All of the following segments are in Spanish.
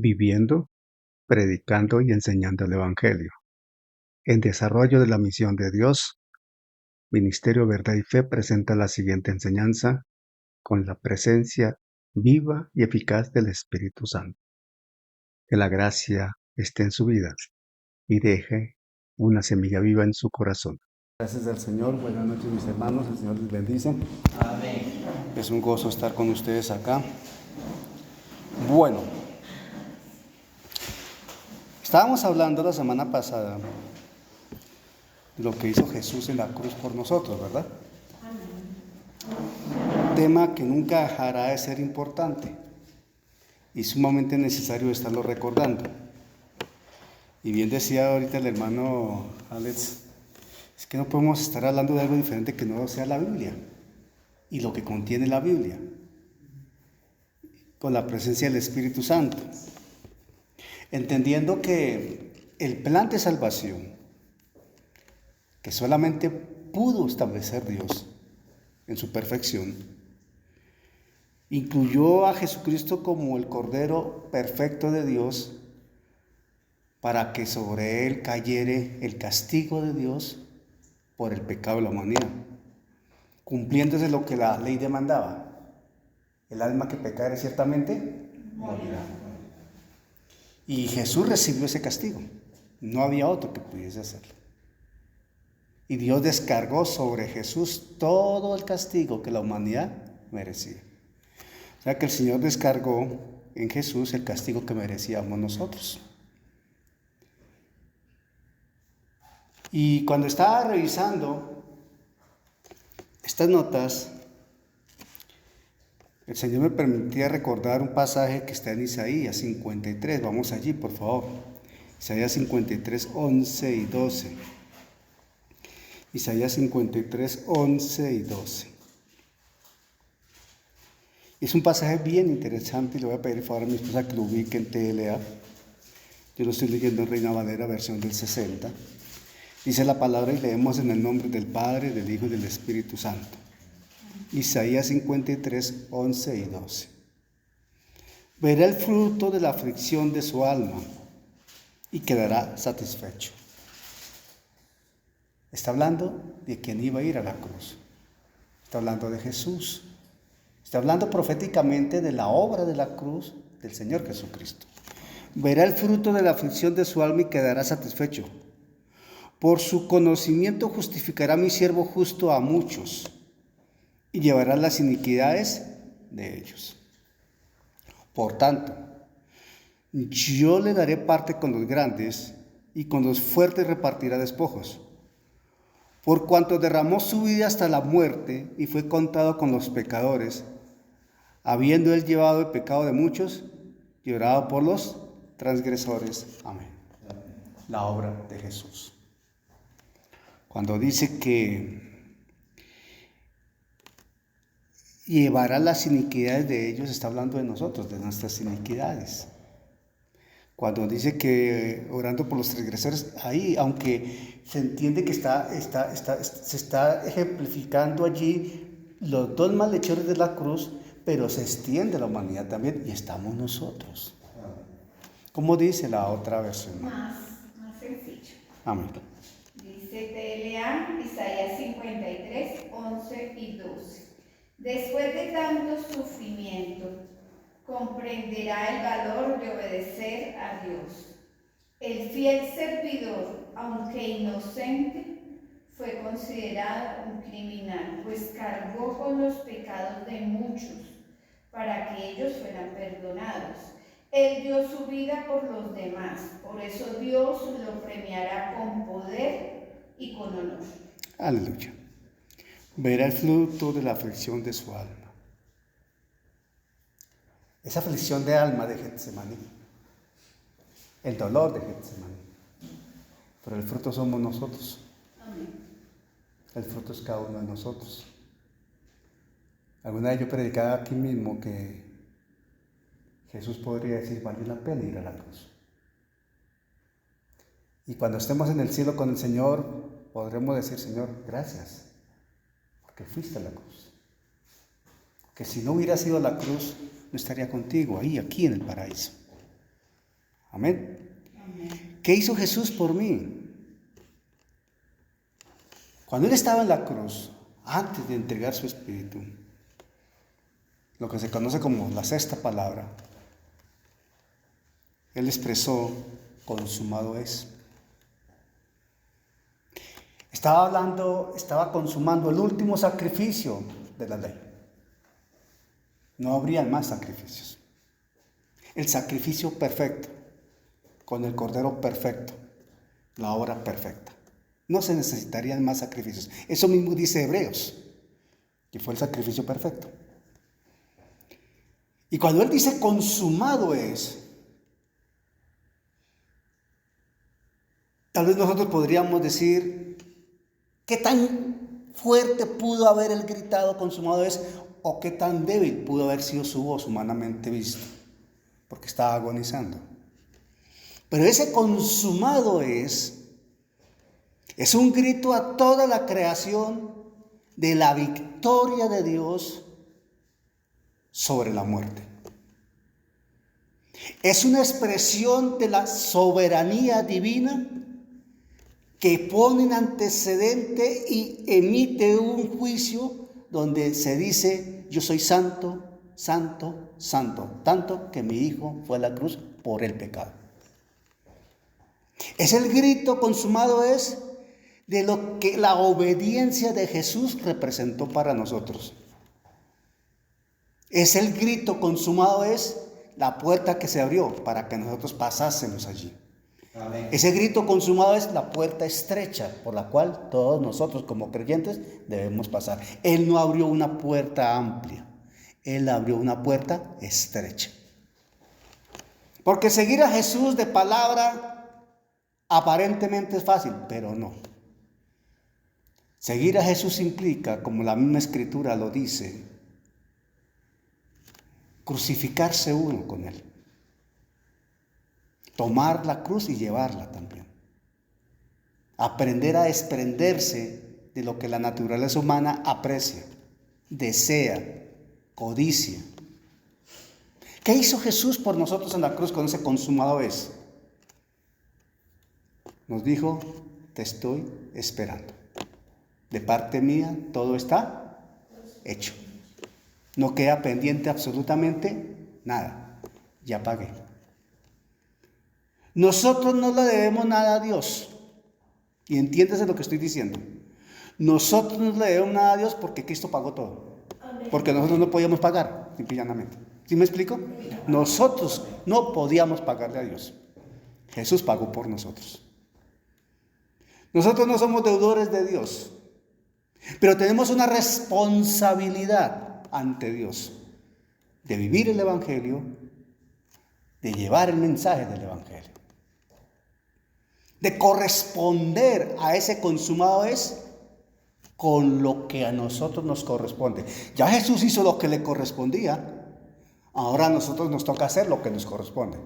viviendo, predicando y enseñando el Evangelio. En desarrollo de la misión de Dios, Ministerio Verdad y Fe presenta la siguiente enseñanza con la presencia viva y eficaz del Espíritu Santo. Que la gracia esté en su vida y deje una semilla viva en su corazón. Gracias al Señor, buenas noches mis hermanos, el Señor les bendice. Amén. Es un gozo estar con ustedes acá. Bueno, estábamos hablando la semana pasada de lo que hizo Jesús en la cruz por nosotros, ¿verdad? Amén. Tema que nunca dejará de ser importante y sumamente necesario estarlo recordando. Y bien decía ahorita el hermano Alex, es que no podemos estar hablando de algo diferente que no sea la Biblia y lo que contiene la Biblia, con la presencia del Espíritu Santo, entendiendo que el plan de salvación que solamente pudo establecer Dios en su perfección, incluyó a Jesucristo como el Cordero perfecto de Dios para que sobre él cayere el castigo de Dios por el pecado de la humanidad, cumpliéndose lo que la ley demandaba. El alma que pecare ciertamente morirá. Y Jesús recibió ese castigo. No había otro que pudiese hacerlo. Y Dios descargó sobre Jesús todo el castigo que la humanidad merecía. O sea que el Señor descargó en Jesús el castigo que merecíamos nosotros. Y cuando estaba revisando estas notas, el Señor me permitía recordar un pasaje que está en Isaías 53. Vamos allí, por favor. Isaías 53, 11 y 12. Isaías 53, 11 y 12. Es un pasaje bien interesante y le voy a pedir el favor a mi esposa que lo ubique en TLA. Yo lo estoy leyendo en Reina Valera, versión del 60. Dice la palabra y leemos en el nombre del Padre, del Hijo y del Espíritu Santo. Isaías 53, 11 y 12. Verá el fruto de la aflicción de su alma y quedará satisfecho. Está hablando de quien iba a ir a la cruz. Está hablando de Jesús. Está hablando proféticamente de la obra de la cruz del Señor Jesucristo. Verá el fruto de la aflicción de su alma y quedará satisfecho. Por su conocimiento justificará mi siervo justo a muchos y llevará las iniquidades de ellos. Por tanto, yo le daré parte con los grandes y con los fuertes repartirá despojos. Por cuanto derramó su vida hasta la muerte y fue contado con los pecadores, habiendo él llevado el pecado de muchos, llorado por los transgresores. Amén. La obra de Jesús. Cuando dice que llevará las iniquidades de ellos, está hablando de nosotros, de nuestras iniquidades. Cuando dice que orando por los transgresores, ahí, aunque se entiende que se está ejemplificando allí los dos malhechores de la cruz, pero se extiende a la humanidad también y estamos nosotros. ¿Cómo dice la otra versión? Más sencillo. Amén. Dice TLA, Isaías 53, 11 y 12. Después de tanto sufrimiento, comprenderá el valor de obedecer a Dios. El fiel servidor, aunque inocente, fue considerado un criminal, pues cargó con los pecados de muchos para que ellos fueran perdonados. Él dio su vida por los demás, por eso Dios lo premiará con poder y con honor. Aleluya. Verá el fruto de la aflicción de su alma. Esa aflicción de alma de Getsemaní, el dolor de Getsemaní, pero el fruto somos nosotros. Amén. El fruto es cada uno de nosotros. Alguna vez yo predicaba aquí mismo que Jesús podría decir, vale la pena ir a la cruz. Y cuando estemos en el cielo con el Señor, podremos decir, Señor, gracias, porque fuiste a la cruz. Que si no hubiera sido la cruz, no estaría contigo, ahí, aquí en el paraíso. Amén. ¿Qué hizo Jesús por mí? Cuando Él estaba en la cruz, antes de entregar su espíritu, lo que se conoce como la sexta palabra, Él expresó: consumado es. Estaba consumando el último sacrificio de la ley. No habría más sacrificios. El sacrificio perfecto, con el cordero perfecto, la obra perfecta. No se necesitarían más sacrificios. Eso mismo dice Hebreos, que fue el sacrificio perfecto. Y cuando Él dice consumado es, tal vez nosotros podríamos decir: ¿qué tan fuerte pudo haber Él gritado consumado es? ¿O qué tan débil pudo haber sido su voz humanamente visto? Porque estaba agonizando. Pero ese consumado es un grito a toda la creación de la victoria de Dios sobre la muerte. Es una expresión de la soberanía divina que pone en antecedente y emite un juicio donde se dice: yo soy santo, santo, santo, tanto que mi Hijo fue a la cruz por el pecado. Es el grito consumado es de lo que la obediencia de Jesús representó para nosotros. Es el grito consumado es la puerta que se abrió para que nosotros pasásemos allí. Amén. Ese grito consumado es la puerta estrecha por la cual todos nosotros como creyentes debemos pasar. Él no abrió una puerta amplia, Él abrió una puerta estrecha. Porque seguir a Jesús de palabra aparentemente es fácil, pero no. Seguir a Jesús implica, como la misma Escritura lo dice, crucificarse uno con Él. Tomar la cruz y llevarla también. Aprender a desprenderse de lo que la naturaleza humana aprecia, desea, codicia. ¿Qué hizo Jesús por nosotros en la cruz con ese consumado es? Nos dijo: te estoy esperando. De parte mía todo está hecho. No queda pendiente absolutamente nada. Ya pagué. Nosotros no le debemos nada a Dios. Y entiéndase lo que estoy diciendo. Nosotros no le debemos nada a Dios porque Cristo pagó todo. Porque nosotros no podíamos pagar, simple y llanamente. ¿Sí me explico? Nosotros no podíamos pagarle a Dios. Jesús pagó por nosotros. Nosotros no somos deudores de Dios, pero tenemos una responsabilidad ante Dios de vivir el Evangelio, de llevar el mensaje del Evangelio, de corresponder a ese consumado es con lo que a nosotros nos corresponde. Ya Jesús hizo lo que le correspondía, ahora a nosotros nos toca hacer lo que nos corresponde: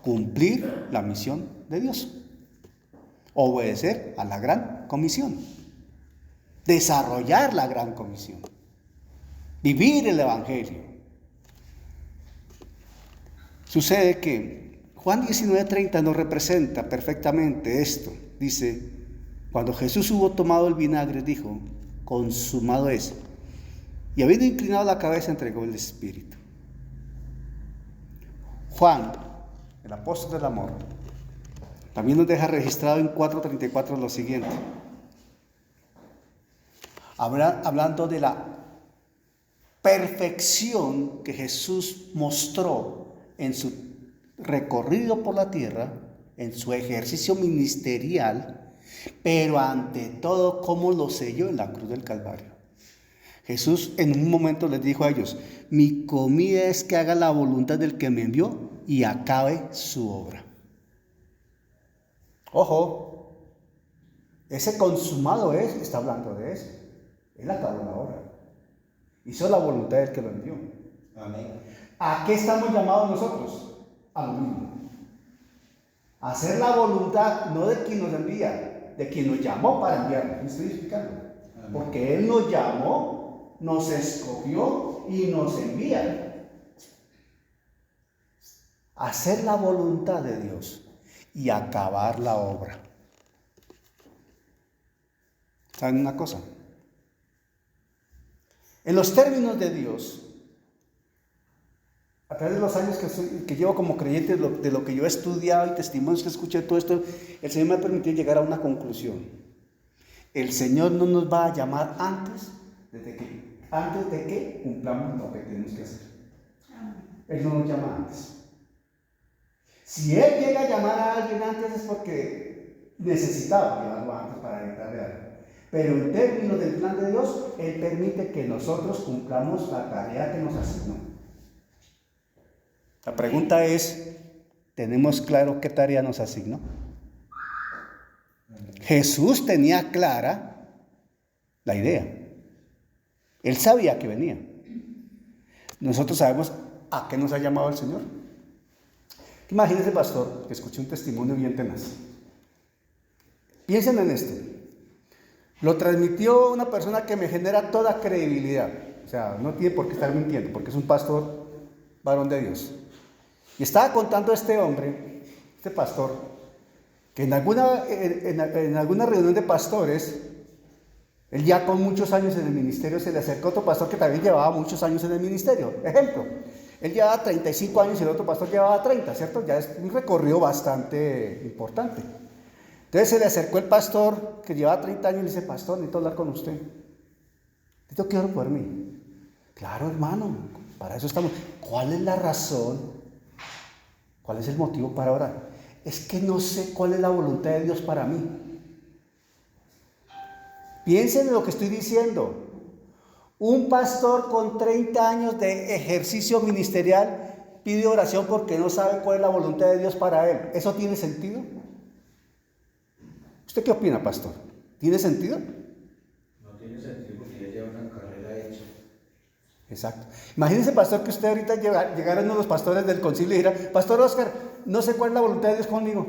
cumplir la misión de Dios, obedecer a la gran comisión, desarrollar la gran comisión, vivir el Evangelio. Sucede que Juan 19:30 nos representa perfectamente esto. Dice: cuando Jesús hubo tomado el vinagre, dijo: consumado es. Y habiendo inclinado la cabeza, entregó el Espíritu. Juan, el apóstol del amor, también nos deja registrado en 4:34 lo siguiente. Hablando de la perfección que Jesús mostró en su recorrido por la tierra, en su ejercicio ministerial, pero ante todo cómo lo selló en la cruz del Calvario. Jesús en un momento les dijo a ellos: mi comida es que haga la voluntad del que me envió y acabe su obra. Ojo, ese consumado es, está hablando de eso. Él acabó la obra. Hizo la voluntad del que lo envió. Amén. ¿A qué estamos llamados nosotros? A lo mismo. A hacer la voluntad no de quien nos envía, de quien nos llamó para enviarnos. ¿Me estoy explicando? Amén. Porque Él nos llamó, nos escogió y nos envía. hacer la voluntad de Dios y acabar la obra. ¿Saben una cosa? En los términos de Dios, a través de los años que llevo como creyente, de lo que yo he estudiado y testimonios que escuché, todo esto, el Señor me ha permitido llegar a una conclusión. El Señor no nos va a llamar antes de que cumplamos lo que tenemos que hacer. Él no nos llama antes. Si Él llega a llamar a alguien antes es porque necesitaba llevarlo antes para evitarle algo. Pero en términos del plan de Dios, Él permite que nosotros cumplamos la tarea que nos asignó. La pregunta es, ¿tenemos claro qué tarea nos asignó? Jesús tenía clara la idea. Él sabía que venía. Nosotros sabemos a qué nos ha llamado el Señor. Imagínense, pastor, que escuché un testimonio bien tenaz. Piensen en esto. Lo transmitió una persona que me genera toda credibilidad. O sea, no tiene por qué estar mintiendo, porque es un pastor varón de Dios. Y estaba contando este hombre, este pastor, que en alguna reunión de pastores, él ya con muchos años en el ministerio, se le acercó a otro pastor que también llevaba muchos años en el ministerio. Ejemplo, él llevaba 35 años y el otro pastor llevaba 30, ¿cierto? Ya es un recorrido bastante importante. Entonces se le acercó el pastor que llevaba 30 años y le dice, pastor, necesito hablar con usted. Necesito que ore por mí. Claro, hermano, para eso estamos. ¿Cuál es la razón? ¿Cuál es el motivo para orar? Es que no sé cuál es la voluntad de Dios para mí. Piensen en lo que estoy diciendo. Un pastor con 30 años de ejercicio ministerial pide oración porque no sabe cuál es la voluntad de Dios para él. ¿Eso tiene sentido? ¿Usted qué opina, pastor? ¿Tiene sentido? No tiene sentido porque ya lleva una carrera hecha. Exacto. Imagínese, pastor, que usted ahorita llegara uno de los pastores del concilio y dijera, pastor Oscar, no sé cuál es la voluntad de Dios conmigo.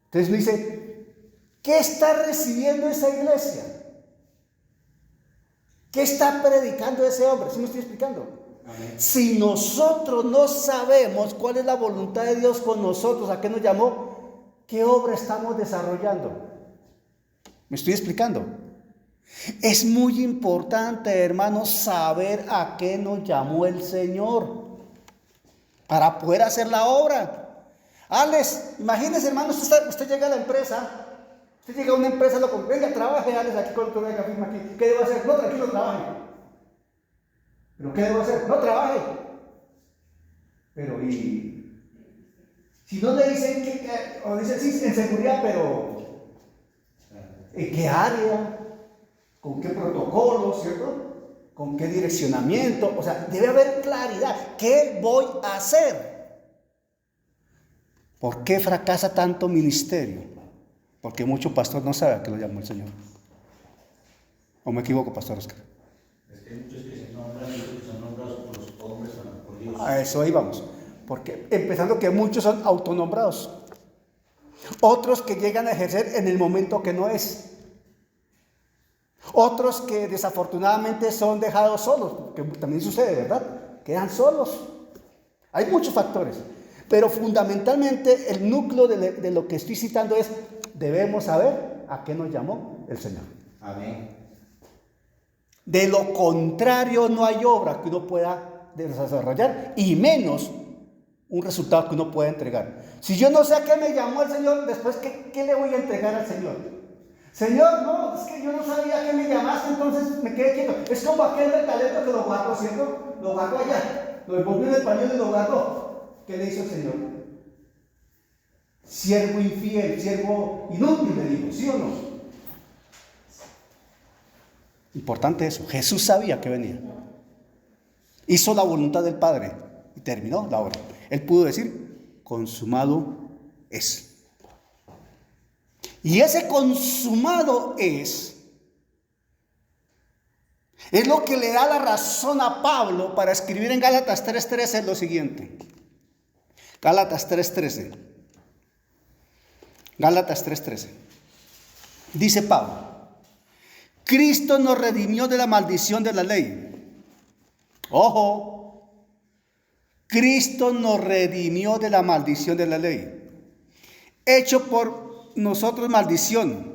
Entonces me dice, ¿qué está recibiendo esa iglesia? ¿Qué está predicando ese hombre? ¿Sí me estoy explicando? Amén. Si nosotros no sabemos cuál es la voluntad de Dios con nosotros, ¿a qué nos llamó? ¿Qué obra estamos desarrollando? ¿Me estoy explicando? Es muy importante, hermanos, saber a qué nos llamó el Señor para poder hacer la obra. Alex, imagínese, hermanos, usted llega a la empresa. Usted llega a una empresa, venga, trabaje, Alex, aquí con el colega, firma aquí. ¿Qué debo hacer? No, tranquilo, trabaje. ¿Pero qué debo hacer? No, trabaje. Pero, y si no le dicen o dicen, sí, en seguridad, pero ¿en qué área? ¿Con qué protocolo, cierto? ¿Con qué direccionamiento? O sea, debe haber claridad. ¿Qué voy a hacer? ¿Por qué fracasa tanto ministerio? Porque mucho pastor no sabe a qué lo llamó el Señor. ¿O me equivoco, pastor Oscar? Es que hay muchos que se nombran y otros que son nombrados por los hombres o no por Dios. A eso ahí vamos. Porque empezando que muchos son autonombrados. Otros que llegan a ejercer en el momento que no es. Otros que desafortunadamente son dejados solos, que también sucede, ¿verdad? Quedan solos. Hay muchos factores, pero fundamentalmente el núcleo de lo que estoy citando es, debemos saber a qué nos llamó el Señor. Amén. De lo contrario, no hay obra que uno pueda desarrollar, y menos un resultado que uno pueda entregar. Si yo no sé a qué me llamó el Señor, después, ¿qué le voy a entregar al Señor? Señor, no, es que yo no sabía que me llamaste, entonces me quedé quieto. Es como aquel del talento que lo guardó, ¿cierto? Lo guardó allá, lo envolvió en el pañuelo y lo guardó. ¿Qué le hizo el Señor? Siervo infiel, siervo inútil, le dijo, ¿sí o no? Importante eso. Jesús sabía que venía. Hizo la voluntad del Padre y terminó la obra. Él pudo decir, consumado es. Y ese consumado es lo que le da la razón a Pablo para escribir en Gálatas 3:13 lo siguiente. Gálatas 3:13. Gálatas 3:13. Dice Pablo, Cristo nos redimió de la maldición de la ley. Ojo, Cristo nos redimió de la maldición de la ley, hecho por nosotros maldición,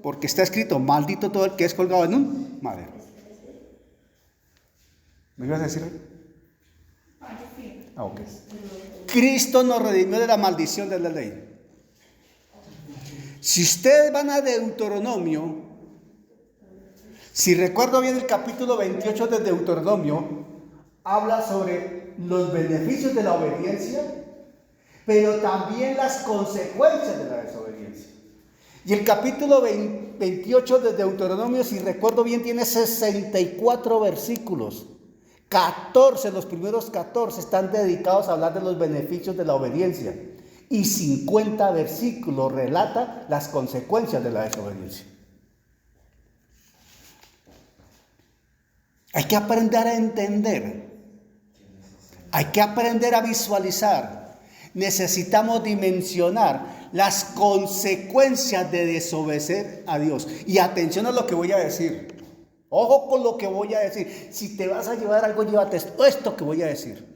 porque está escrito, maldito todo el que es colgado en un madero. ¿Me ibas a decir? Ok. Cristo nos redimió de la maldición de la ley. Si ustedes van a Deuteronomio, si recuerdo bien el capítulo 28 de Deuteronomio, habla sobre los beneficios de la obediencia, pero también las consecuencias de la desobediencia. Y el capítulo 28 de Deuteronomio, si recuerdo bien, tiene 64 versículos. 14, los primeros 14 están dedicados a hablar de los beneficios de la obediencia. Y 50 versículos relatan las consecuencias de la desobediencia. Hay que aprender a entender. Hay que aprender a visualizar. Necesitamos dimensionar las consecuencias de desobedecer a Dios. Y atención a lo que voy a decir. Ojo con lo que voy a decir. Si te vas a llevar algo, llévate esto que voy a decir.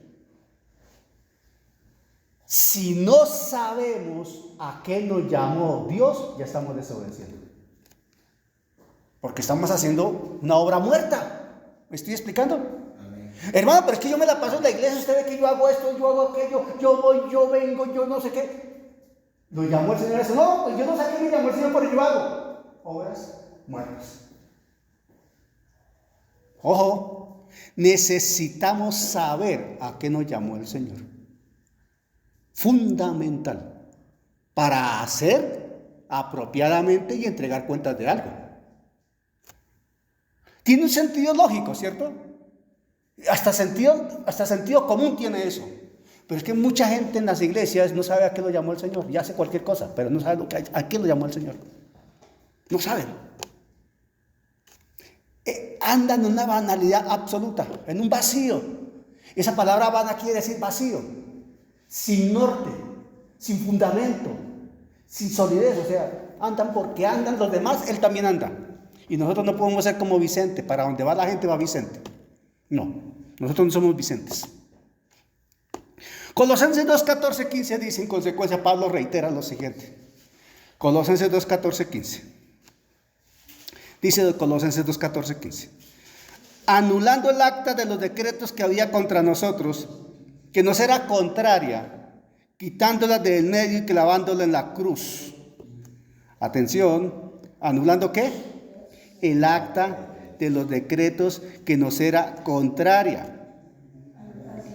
Si no sabemos a qué nos llamó Dios, ya estamos desobedeciendo. Porque estamos haciendo una obra muerta. ¿Me estoy explicando? Amén. Hermano, pero es que yo me la paso en la iglesia, usted ve que yo hago esto, yo hago aquello, yo voy, yo vengo, yo no sé qué. ¿Lo llamó el Señor a eso? No, pues yo no sé a qué me llamó el Señor, pero yo hago obras muertas. Ojo, necesitamos saber a qué nos llamó el Señor. Fundamental para hacer apropiadamente y entregar cuentas de algo. Tiene un sentido lógico, ¿cierto? Hasta sentido común tiene eso. Pero es que mucha gente en las iglesias no sabe a qué lo llamó el Señor. Y hace cualquier cosa, pero no sabe a qué lo llamó el Señor. No saben. Andan en una banalidad absoluta, en un vacío. Esa palabra vana quiere decir vacío, sin norte, sin fundamento, sin solidez. O sea, andan porque andan los demás, él también anda. Y nosotros no podemos ser como Vicente, para donde va la gente va Vicente. No, nosotros no somos Vicentes. Colosenses 2, 14, 15 dice, en consecuencia, Pablo reitera lo siguiente. Colosenses 2, 14, 15. Dice Colosenses 2, 14, 15. Anulando el acta de los decretos que había contra nosotros, que nos era contraria, quitándola del medio y clavándola en la cruz. Atención, ¿anulando qué? El acta de los decretos que nos era contraria,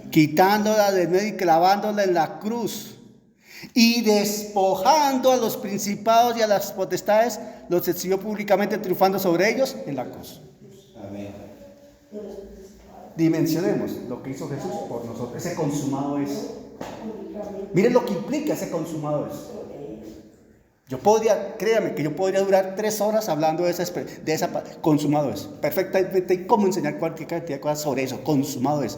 quitándola del medio y clavándola en la cruz. Y despojando a los principados y a las potestades, los exhibió públicamente, triunfando sobre ellos en la cruz. Amén. Dimensionemos lo que hizo Jesús por nosotros. Ese consumado es. Miren lo que implica ese consumado es. Créame que yo podría durar 3 horas hablando de esa consumado es. Perfectamente, y cómo enseñar cualquier cantidad de cosas sobre eso. Consumado es.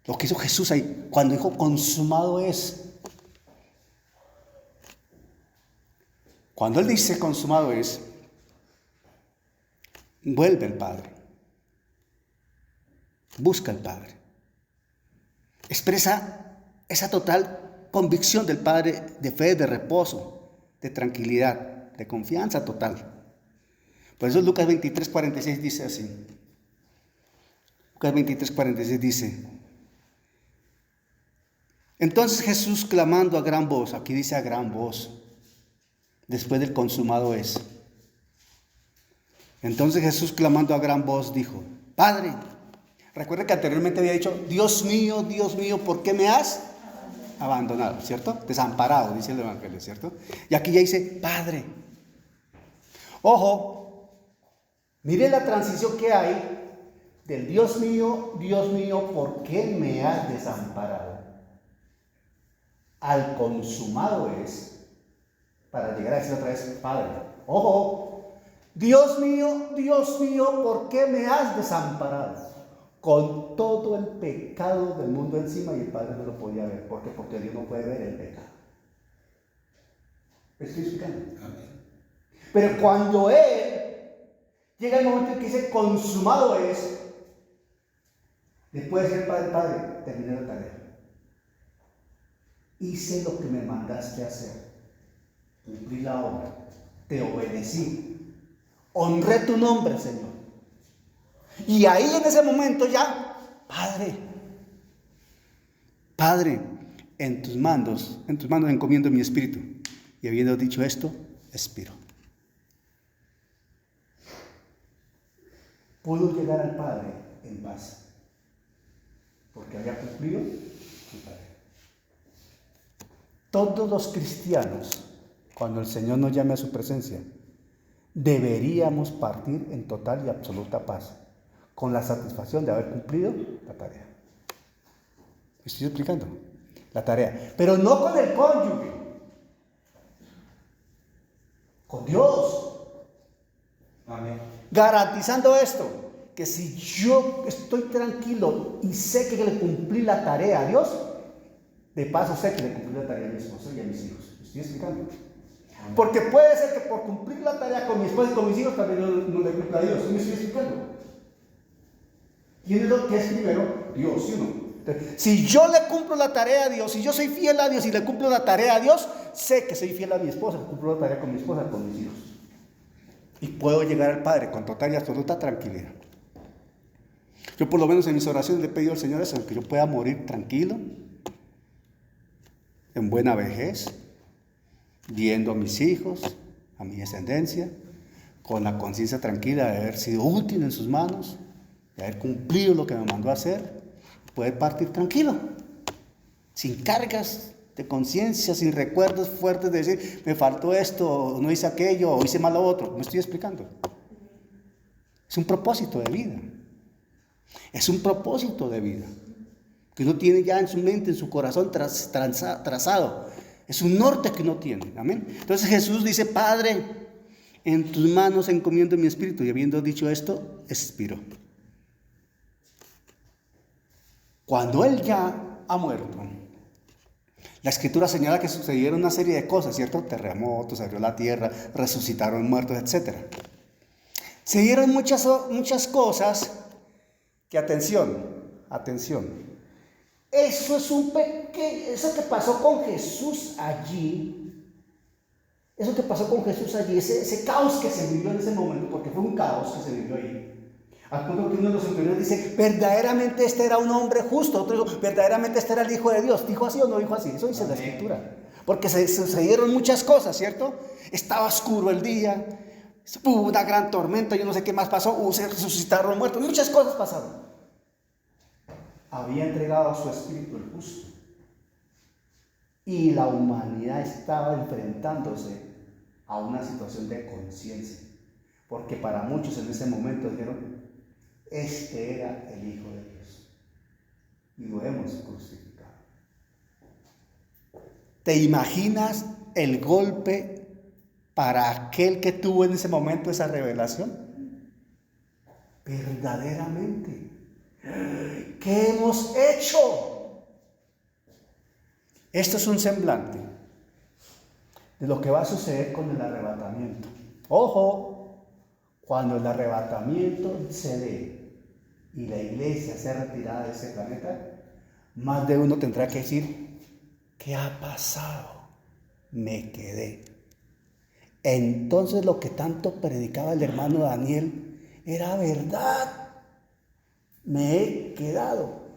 Lo que hizo Jesús ahí, cuando dijo consumado es. Cuando Él dice consumado es, vuelve el Padre, busca al Padre, expresa esa total convicción del Padre de fe, de reposo, de tranquilidad, de confianza total. Por eso Lucas 23, 46 dice así. Lucas 23, 46 dice, entonces Jesús clamando a gran voz, aquí dice a gran voz, después del consumado es. Entonces Jesús clamando a gran voz dijo, Padre, recuerda que anteriormente había dicho, Dios mío, ¿por qué me has abandonado? ¿Cierto? Desamparado, dice el Evangelio, ¿cierto? Y aquí ya dice, Padre. Ojo, mire la transición que hay del Dios mío, ¿por qué me has desamparado? Al consumado es, para llegar a decir otra vez, Padre. Ojo, Dios mío, ¿por qué me has desamparado? Con todo el pecado del mundo encima y el Padre no lo podía ver. ¿Por qué? Porque Dios no puede ver el pecado. ¿Me estoy explicando? Pero cuando Él llega el momento en que dice consumado es, después de decir Padre, terminé la tarea. Hice lo que me mandaste hacer. Cumplí la obra. Te obedecí. Honré tu nombre, Señor. Y ahí en ese momento ya, Padre, en tus manos encomiendo mi espíritu. Y habiendo dicho esto, expiro. Pudo llegar al Padre en paz, porque había cumplido su tarea. Todos los cristianos, cuando el Señor nos llame a su presencia, deberíamos partir en total y absoluta paz, con la satisfacción de haber cumplido la tarea. ¿Me estoy explicando? La tarea. Pero no con el cónyuge, con Dios. Amén. Garantizando esto, que si yo estoy tranquilo y sé que le cumplí la tarea a Dios, de paso sé que le cumplí la tarea a mi esposa y a mis hijos. ¿Me estoy explicando? Porque puede ser que por cumplir la tarea con mi esposa y con mis hijos también no le cumpla a Dios. ¿Me estoy explicando? ¿Quién es lo que es primero? Dios, ¿sí o no? Entonces, si yo le cumplo la tarea a Dios, si yo soy fiel a Dios y le cumplo la tarea a Dios, sé que soy fiel a mi esposa, cumplo la tarea con mi esposa, con mis hijos. Y puedo llegar al Padre con total y absoluta tranquilidad. Yo por lo menos en mis oraciones le he pedido al Señor eso, que yo pueda morir tranquilo, en buena vejez, viendo a mis hijos, a mi descendencia, con la conciencia tranquila de haber sido útil en sus manos, de haber cumplido lo que me mandó a hacer, poder partir tranquilo, sin cargas de conciencia, sin recuerdos fuertes de decir, me faltó esto, no hice aquello, o hice mal lo otro. ¿Me estoy explicando? Es un propósito de vida. Es un propósito de vida que uno tiene ya en su mente, en su corazón trazado. Es un norte que uno tiene. Amén. Entonces Jesús dice, Padre, en tus manos encomiendo mi espíritu. Y habiendo dicho esto, expiró. Cuando Él ya ha muerto, la Escritura señala que sucedieron una serie de cosas, ¿cierto? Terremotos, se abrió la tierra, resucitaron muertos, etc. Se dieron muchas cosas que, atención, eso que pasó con Jesús allí, ese caos que se vivió en ese momento, porque fue un caos que se vivió ahí. Al punto que uno de los entrenadores dice, verdaderamente este era un hombre justo, otro dijo, verdaderamente este era el Hijo de Dios. ¿Dijo así o no dijo así? Eso dice la Escritura. Porque se sucedieron muchas cosas, ¿cierto? Estaba oscuro el día, hubo una gran tormenta, yo no sé qué más pasó, se resucitaron muertos, muchas cosas pasaron. Había entregado su espíritu el justo. Y la humanidad estaba enfrentándose a una situación de conciencia. Porque para muchos en ese momento dijeron, este era el Hijo de Dios. Y lo hemos crucificado. ¿Te imaginas el golpe para aquel que tuvo en ese momento esa revelación? Verdaderamente. ¿Qué hemos hecho? Esto es un semblante de lo que va a suceder con el arrebatamiento. Ojo, cuando el arrebatamiento se dé y la iglesia sea retirada de ese planeta, más de uno tendrá que decir, ¿qué ha pasado? Me quedé. Entonces lo que tanto predicaba el hermano Daniel era verdad. Me he quedado.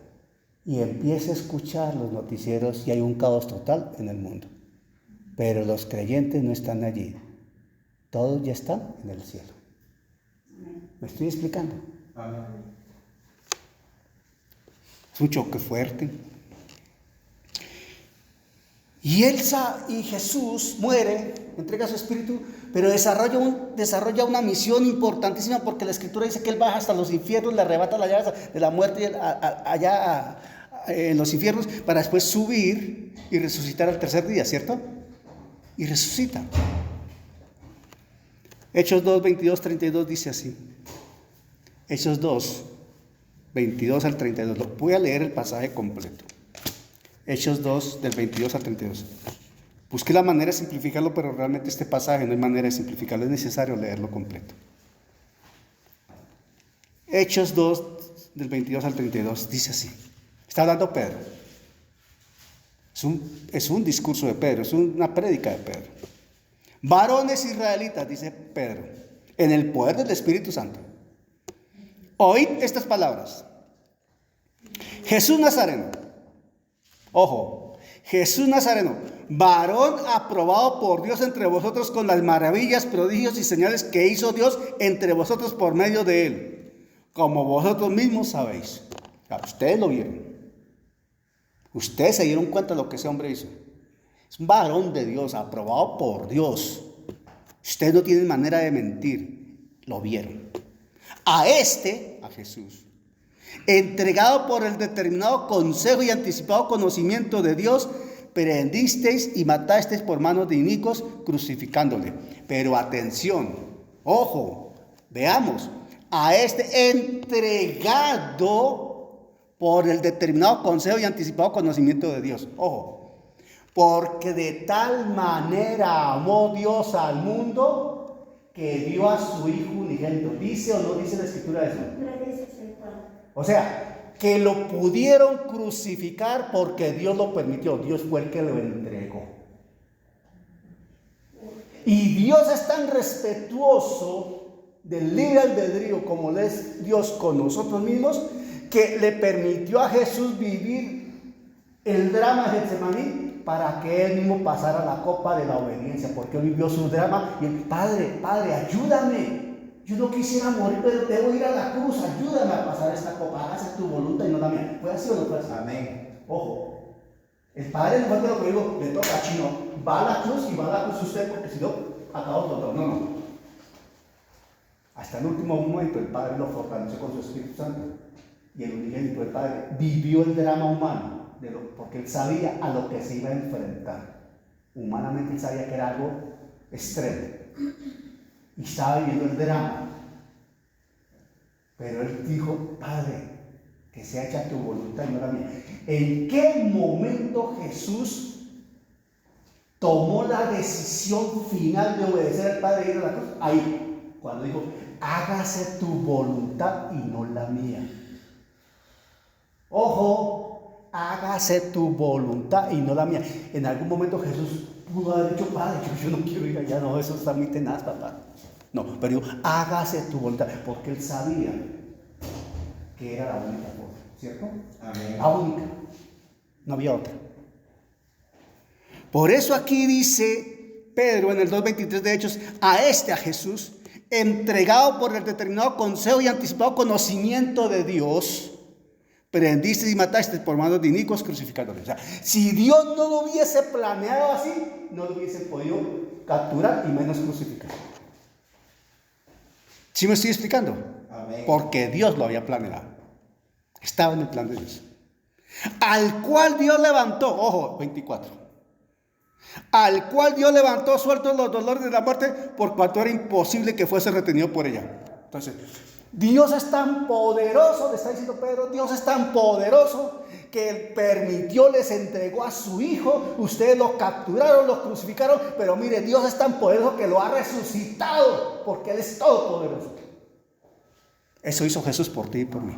Y empieza a escuchar los noticieros y hay un caos total en el mundo. Pero los creyentes no están allí. Todos ya están en el cielo. ¿Me estoy explicando? Amén. Es un choque fuerte. Y Jesús muere, entrega su espíritu, pero desarrolla una misión importantísima, porque la Escritura dice que Él baja hasta los infiernos, le arrebata las llaves de la muerte allá en los infiernos, para después subir y resucitar al tercer día, ¿cierto? Y resucita. Hechos 2, 22, 32 dice así. Hechos 2, 22 al 32. Voy a leer el pasaje completo. Hechos 2, del 22 al 32. Busqué la manera de simplificarlo, pero realmente este pasaje no hay manera de simplificarlo, es necesario leerlo completo. Hechos 2, del 22 al 32, dice así. Está hablando Pedro. Es un discurso de Pedro, es una prédica de Pedro. Varones israelitas, dice Pedro, en el poder del Espíritu Santo. Oíd estas palabras. Jesús Nazareno, ojo, Jesús Nazareno, varón aprobado por Dios entre vosotros con las maravillas, prodigios y señales que hizo Dios entre vosotros por medio de él, como vosotros mismos sabéis. Claro, ustedes lo vieron. Ustedes se dieron cuenta de lo que ese hombre hizo. Es un varón de Dios, aprobado por Dios. Ustedes no tienen manera de mentir. Lo vieron. A Jesús, entregado por el determinado consejo y anticipado conocimiento de Dios, prendisteis y matasteis por manos de inicuos, crucificándole. Pero atención, ojo, veamos. A entregado por el determinado consejo y anticipado conocimiento de Dios. Ojo, porque de tal manera amó Dios al mundo que dio a su Hijo unigénito. ¿Dice o no dice la Escritura eso? O sea, que lo pudieron crucificar porque Dios lo permitió. Dios fue el que lo entregó. Y Dios es tan respetuoso del libre albedrío como lo es Dios con nosotros mismos, que le permitió a Jesús vivir el drama de Getsemaní para que él mismo pasara la copa de la obediencia, porque él vivió su drama y él, Padre, ayúdame, yo no quisiera morir, pero debo ir a la cruz, ayúdame a pasar esta copa, hágase tu voluntad y no la mía. ¿Fue así o no fue así? Amén. Ojo, el Padre no fue lo que digo, le toca a Chino, va a la cruz y va a la cruz usted, porque si no, acabó todo. No. Hasta el último momento el Padre lo fortaleció con su Espíritu Santo. Y el unigénito del Padre vivió el drama humano, porque él sabía a lo que se iba a enfrentar. Humanamente él sabía que era algo extremo. Y estaba viviendo el drama. Pero él dijo, Padre, que sea hecha tu voluntad y no la mía. ¿En qué momento Jesús tomó la decisión final de obedecer al Padre y ir a la cruz? Ahí, cuando dijo, hágase tu voluntad y no la mía. Ojo, hágase tu voluntad y no la mía. En algún momento Jesús pudo haber dicho, Padre, yo no quiero ir allá, no, eso está muy tenaz, papá. No, pero dijo, hágase tu voluntad, porque él sabía que era la única forma, ¿cierto? Amén. La única, no había otra. Por eso aquí dice Pedro en el 2:23 de Hechos, a Jesús, entregado por el determinado consejo y anticipado conocimiento de Dios, prendiste y mataste por manos de inicuos, crucificándole. O sea, si Dios no lo hubiese planeado así, no lo hubiese podido capturar y menos crucificar. ¿Sí me estoy explicando? Amén. Porque Dios lo había planeado. Estaba en el plan de Dios. Al cual Dios levantó, ojo, 24. Al cual Dios levantó sueltos los dolores de la muerte, por cuanto era imposible que fuese retenido por ella. Entonces, Dios es tan poderoso, le está diciendo Pedro, Dios es tan poderoso que Él permitió, les entregó a su Hijo, ustedes lo capturaron, lo crucificaron, pero mire, Dios es tan poderoso que lo ha resucitado, porque Él es todopoderoso. Eso hizo Jesús por ti y por mí.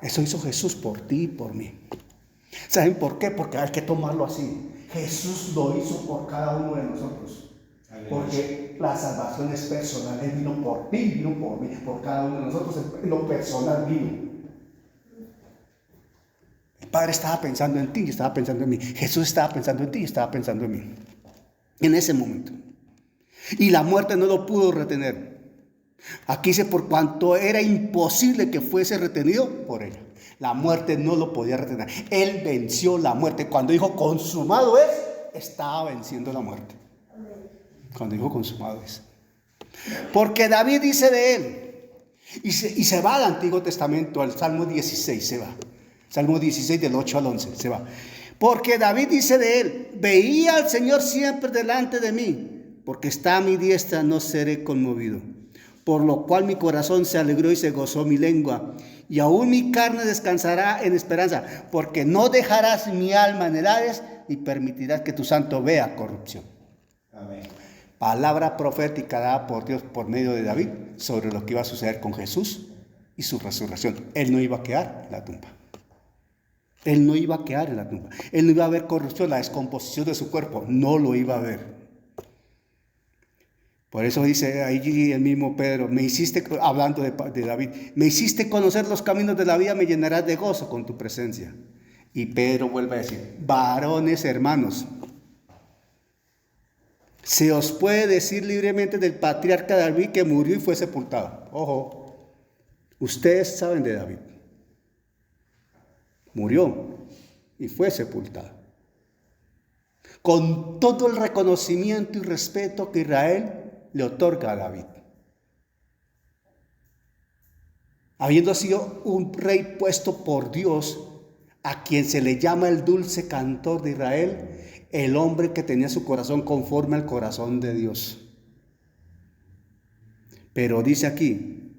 Eso hizo Jesús por ti y por mí. ¿Saben por qué? Porque hay que tomarlo así. Jesús lo hizo por cada uno de nosotros. Porque la salvación es personal. Él vino por ti, vino por mí, por cada uno de nosotros. En lo personal vino. El Padre estaba pensando en ti y estaba pensando en mí. Jesús estaba pensando en ti y estaba pensando en mí. En ese momento. Y la muerte no lo pudo retener. Aquí dice, por cuanto era imposible que fuese retenido por ella. La muerte no lo podía retener. Él venció la muerte. Cuando dijo consumado es, estaba venciendo la muerte. Cuando dijo consumado es. Porque David dice de él, y se va al Antiguo Testamento, al Salmo 16, se va. Salmo 16 del 8 al 11, se va. Porque David dice de él, veía al Señor siempre delante de mí, porque está a mi diestra, no seré conmovido. Por lo cual mi corazón se alegró y se gozó mi lengua, y aún mi carne descansará en esperanza, porque no dejarás mi alma en el Hades, ni permitirás que tu santo vea corrupción. Amén. Palabra profética dada por Dios por medio de David sobre lo que iba a suceder con Jesús y su resurrección. Él no iba a quedar en la tumba. Él no iba a quedar en la tumba. Él no iba a ver corrupción, la descomposición de su cuerpo. No lo iba a ver. Por eso dice ahí el mismo Pedro, hablando de David, me hiciste conocer los caminos de la vida, me llenarás de gozo con tu presencia. Y Pedro vuelve a decir, varones hermanos, se os puede decir libremente del patriarca David que murió y fue sepultado. Ojo, ustedes saben de David. Murió y fue sepultado. Con todo el reconocimiento y respeto que Israel le otorga a David. Habiendo sido un rey puesto por Dios, a quien se le llama el dulce cantor de Israel, el hombre que tenía su corazón conforme al corazón de Dios. Pero dice aquí,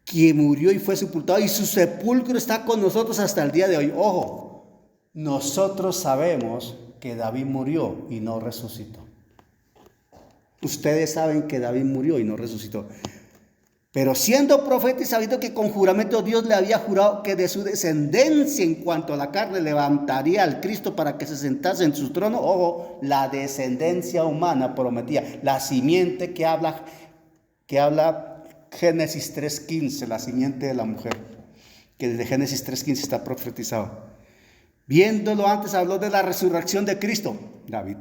que murió y fue sepultado, y su sepulcro está con nosotros hasta el día de hoy. Ojo, nosotros sabemos que David murió y no resucitó. Ustedes saben que David murió y no resucitó. Pero siendo profeta y sabiendo que con juramento Dios le había jurado que de su descendencia en cuanto a la carne levantaría al Cristo para que se sentase en su trono. Ojo, la descendencia humana prometía, la simiente que habla Génesis 3:15, la simiente de la mujer, que desde Génesis 3:15 está profetizado. Viéndolo antes habló de la resurrección de Cristo, David,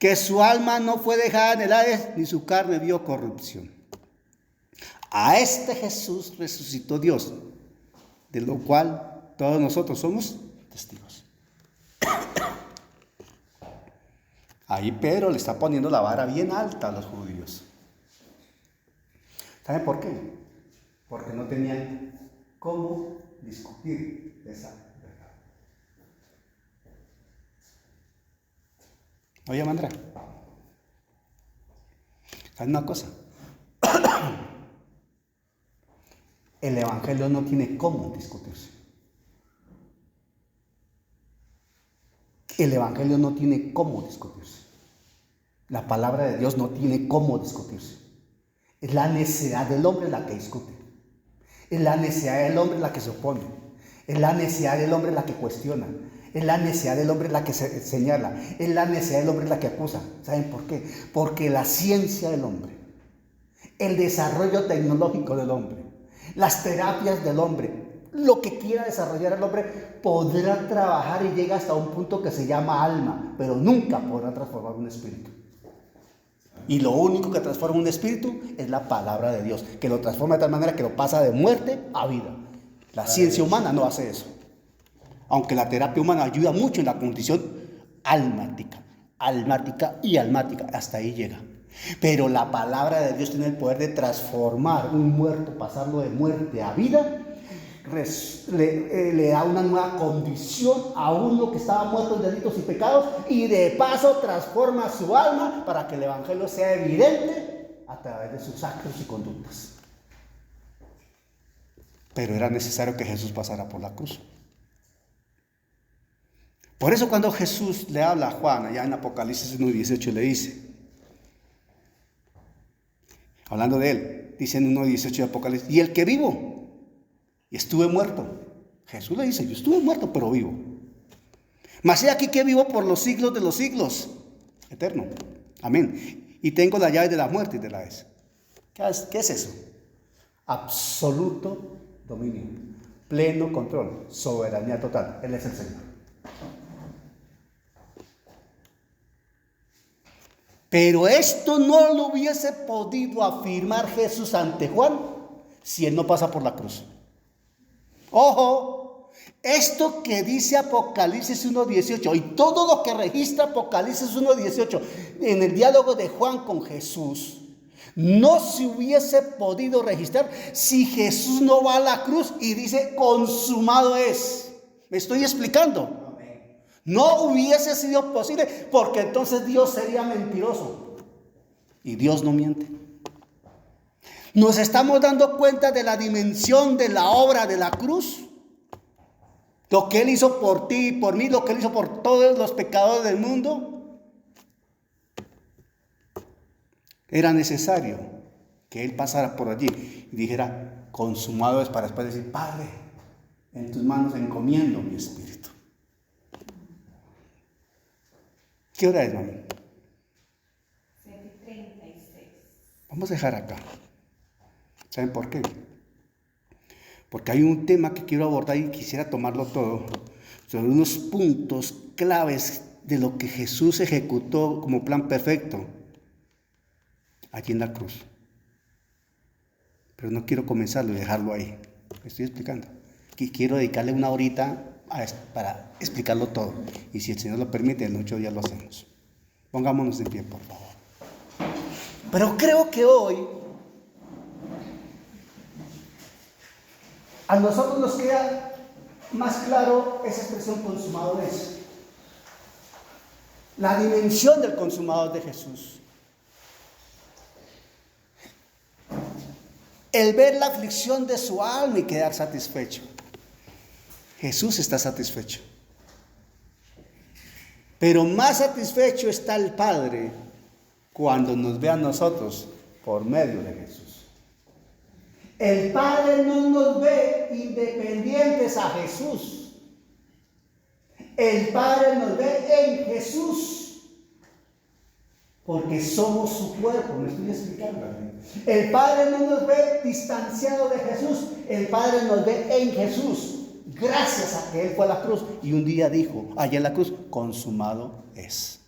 que su alma no fue dejada en el Hades, ni su carne vio corrupción. A este Jesús resucitó Dios, de lo cual todos nosotros somos testigos. Ahí Pedro le está poniendo la vara bien alta a los judíos. ¿Saben por qué? Porque no tenían cómo discutir esa verdad. Oye, Mandra, ¿saben una cosa? El Evangelio no tiene cómo discutirse. El Evangelio no tiene cómo discutirse. La palabra de Dios no tiene cómo discutirse. Es la necedad del hombre la que discute. Es la necedad del hombre la que se opone. Es la necedad del hombre la que cuestiona. Es la necedad del hombre la que se señala. Es la necedad del hombre la que acusa. ¿Saben por qué? Porque la ciencia del hombre, el desarrollo tecnológico del hombre, las terapias del hombre, lo que quiera desarrollar el hombre, podrá trabajar y llega hasta un punto que se llama alma, pero nunca podrá transformar un espíritu. Y lo único que transforma un espíritu es la palabra de Dios, que lo transforma de tal manera que lo pasa de muerte a vida. La ciencia humana no hace eso. Aunque la terapia humana ayuda mucho en la condición almática, hasta ahí llega. Pero la palabra de Dios tiene el poder de transformar un muerto, pasarlo de muerte a vida. Le da una nueva condición a uno que estaba muerto en delitos y pecados, y de paso transforma su alma para que el Evangelio sea evidente a través de sus actos y conductas. Pero era necesario que Jesús pasara por la cruz. Por eso cuando Jesús le habla a Juan, allá en Apocalipsis 1:18, le dice, hablando de él, dice en 1:18 de Apocalipsis, y el que vivo, y estuve muerto. Jesús le dice, yo estuve muerto, pero vivo. Mas he aquí que vivo por los siglos de los siglos, eterno. Amén. Y tengo la llave de la muerte y de la Hades. ¿Qué es eso? Absoluto dominio, pleno control, soberanía total. Él es el Señor. Pero esto no lo hubiese podido afirmar Jesús ante Juan si él no pasa por la cruz. Ojo, esto que dice Apocalipsis 1:18 y todo lo que registra Apocalipsis 1:18 en el diálogo de Juan con Jesús, no se hubiese podido registrar si Jesús no va a la cruz y dice, consumado es. ¿Me estoy explicando? No hubiese sido posible, porque entonces Dios sería mentiroso. Y Dios no miente. ¿Nos estamos dando cuenta de la dimensión de la obra de la cruz? Lo que Él hizo por ti y por mí, lo que Él hizo por todos los pecadores del mundo. Era necesario que Él pasara por allí y dijera, consumado es, para después decir, Padre, en tus manos encomiendo mi espíritu. ¿Qué hora es, mami? 7:36. Vamos a dejar acá. ¿Saben por qué? Porque hay un tema que quiero abordar y quisiera tomarlo todo, sobre unos puntos claves de lo que Jesús ejecutó como plan perfecto allí en la cruz. Pero no quiero comenzarlo y dejarlo ahí. Me estoy explicando. Quiero dedicarle una horita a esto, para explicarlo todo. Y si el Señor lo permite, en 8 días lo hacemos. Pongámonos de pie, por favor. Pero creo que hoy a nosotros nos queda más claro esa expresión consumado es. La dimensión del consumado de Jesús. El ver la aflicción de su alma y quedar satisfecho. Jesús está satisfecho. Pero más satisfecho está el Padre cuando nos ve a nosotros por medio de Jesús. El Padre no nos ve independientes a Jesús. El Padre nos ve en Jesús. Porque somos su cuerpo, me estoy explicando. El Padre no nos ve distanciado de Jesús. El Padre nos ve en Jesús. Gracias a que Él fue a la cruz. Y un día dijo, allá en la cruz, consumado es.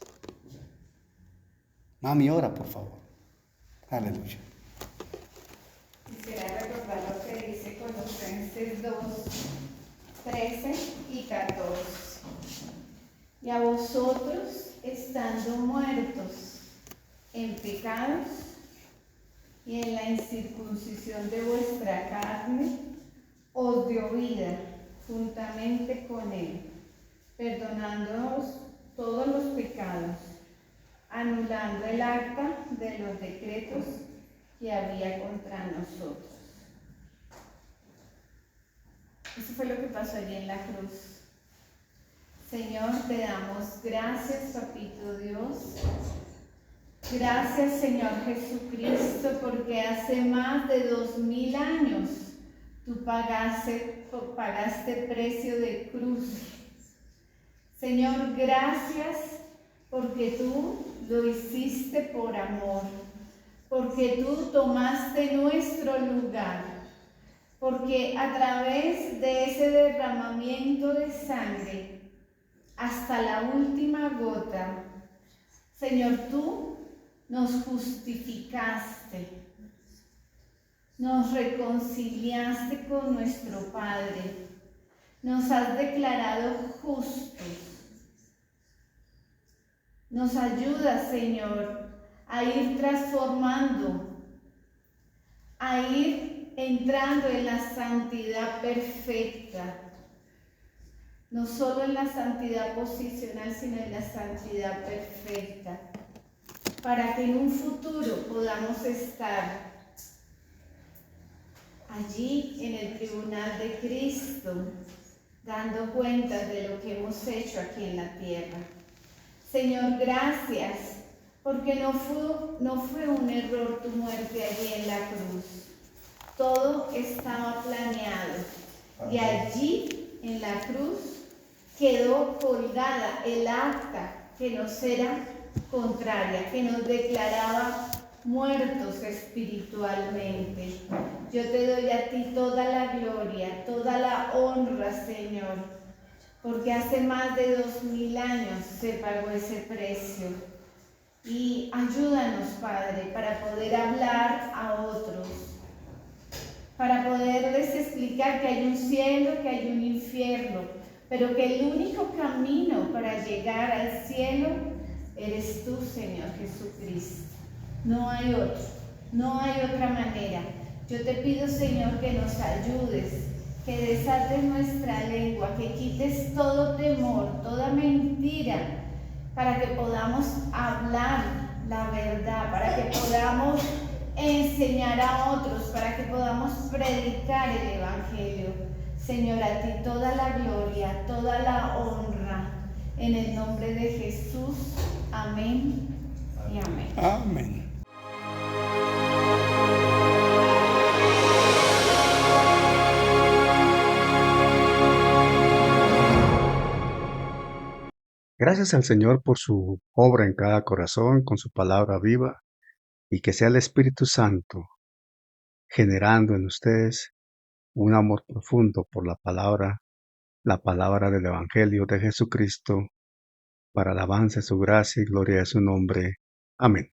Mami, ora, por favor. Aleluya. Quisiera recordar lo que dice Colosenses 2, 13 y 14. Y a vosotros, estando muertos en pecados y en la incircuncisión de vuestra carne, os dio vida juntamente con Él, perdonándoos todos los pecados, anulando el acta de los decretos que había contra nosotros. Eso fue lo que pasó allí en la cruz. Señor, te damos gracias, Papito Dios. Gracias, Señor Jesucristo, porque hace más de 2000 años tú pagaste precio de cruz. Señor, gracias porque tú lo hiciste por amor, porque tú tomaste nuestro lugar, porque a través de ese derramamiento de sangre, hasta la última gota, Señor, tú nos justificaste, nos reconciliaste con nuestro Padre, nos has declarado justos. Nos ayuda, Señor, a ir transformando, a ir entrando en la santidad perfecta. No solo en la santidad posicional, sino en la santidad perfecta. Para que en un futuro podamos estar allí en el tribunal de Cristo, dando cuentas de lo que hemos hecho aquí en la tierra. Señor, gracias, porque no fue un error tu muerte allí en la cruz. Todo estaba planeado. Y allí, en la cruz, quedó colgada el acta que nos era contraria, que nos declaraba muertos espiritualmente. Yo te doy a ti toda la gloria, toda la honra, Señor, porque hace más de 2000 años se pagó ese precio. Y ayúdanos, Padre, para poder hablar a otros, para poderles explicar que hay un cielo, que hay un infierno, pero que el único camino para llegar al cielo eres tú, Señor Jesucristo. No hay otro, no hay otra manera. Yo te pido, Señor, que nos ayudes, que desates nuestra lengua, que quites todo temor, toda mentira, para que podamos hablar la verdad, para que podamos enseñar a otros, para que podamos predicar el Evangelio. Señor, a ti toda la gloria, toda la honra, en el nombre de Jesús. Amén y amén. Amén. Gracias al Señor por su obra en cada corazón, con su palabra viva, y que sea el Espíritu Santo generando en ustedes un amor profundo por la palabra del Evangelio de Jesucristo, para alabanza de su gracia y gloria de su nombre. Amén.